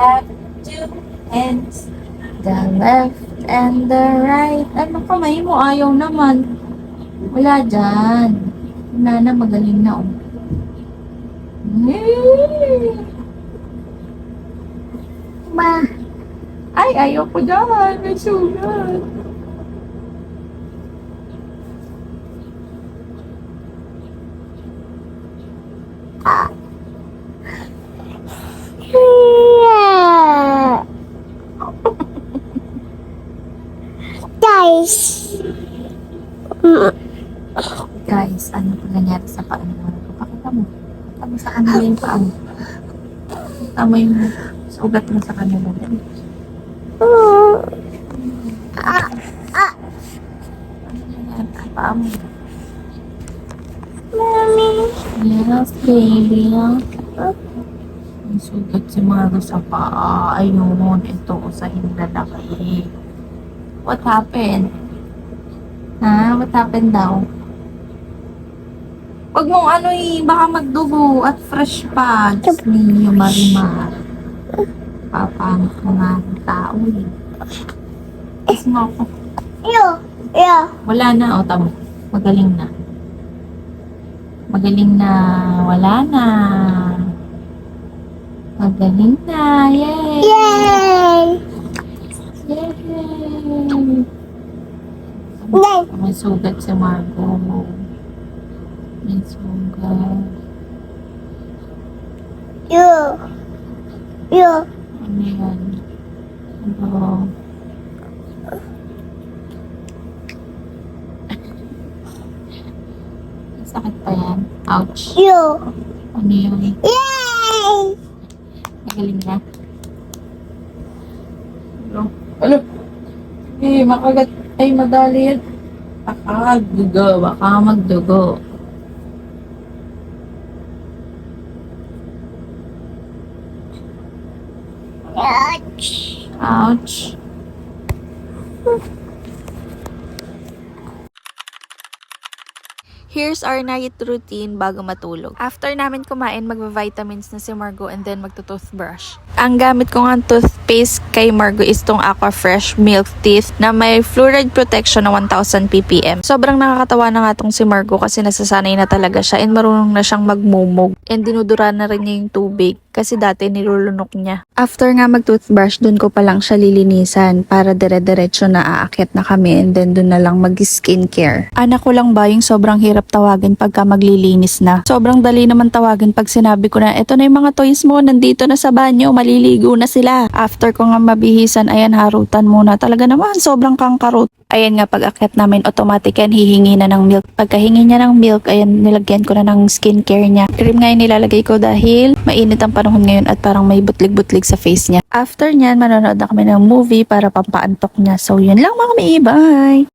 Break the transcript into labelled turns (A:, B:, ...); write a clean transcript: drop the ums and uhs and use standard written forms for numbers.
A: have two hands, the left and the right. Ano kamay mo? Ayaw naman. Wala dyan. Wala na, magaling na. Oh. Ma. Ay, ayaw ko dyan. May sugat.
B: Guys.
A: Guys, ano po nangyari sa paa mo? Pakita mo. Pakita mo sa kanila yung paa mo. Pakita mo yung sugat mo sa kanila. Ano nangyari sa paa mo?
B: Mommy.
A: Yes, baby. May sugat si Maro sa paa. Ayun, ito sa hinlalaki. What happened? Ha? What happened daw? Huwag mong ano baka magdugo at fresh pa. Diyos niyo, Marimar. Papangit mo nga ang tao eh. Kiss mo ako.
B: Yeah.
A: Wala na, o tamo. Magaling na. Magaling na. Wala na. Magaling na. Yay!
B: Yay!
A: Yay!
B: Yay!
A: May sugat si Margo. May sugat.
B: You.
A: Ano yan? Ano? Sakit pa yan. Ouch.
B: You.
A: Ano yun?
B: Yay!
A: Magaling na. Ano? Eh, makagat. Ay, madali yan. Baka magdugo. Baka magdugo. Ouch.
C: Here's our night routine bago matulog. After namin kumain, magva-vitamins na si Margo and then magto-toothbrush. Ang gamit ko nga toothpaste kay Margo is tong Aqua Fresh Milk Teeth na may fluoride protection na 1000 ppm. Sobrang nakakatawa na nga tong si Margo kasi nasasanay na talaga siya and marunong na siyang magmumog. And dinudura na rin niya yung tubig kasi dati nilulunok niya. After nga mag-toothbrush, dun ko pa lang siya lilinisan para dire-diretso na aakyat na kami and then dun na lang mag-skincare. Anak ko lang ba yung sobrang hirap tawagin pagka maglilinis na? Sobrang dali naman tawagin pag sinabi ko na eto na yung mga toys mo, nandito na sa banyo, maliligo na sila. After ko nga mabihisan, ayan, harutan muna. Talaga naman, sobrang kangkarot. Ayan nga, pag akyat namin, automatic yan, hihingi na ng milk. Pagkahingi niya ng milk, ayan, nilagyan ko na ng skincare niya. Cream nga yung nilalagay ko dahil mainit ang panahon ngayon at parang may butlig-butlig sa face niya. After nyan, manonood na kami ng movie para pampaantok niya. So, yun lang mga bye!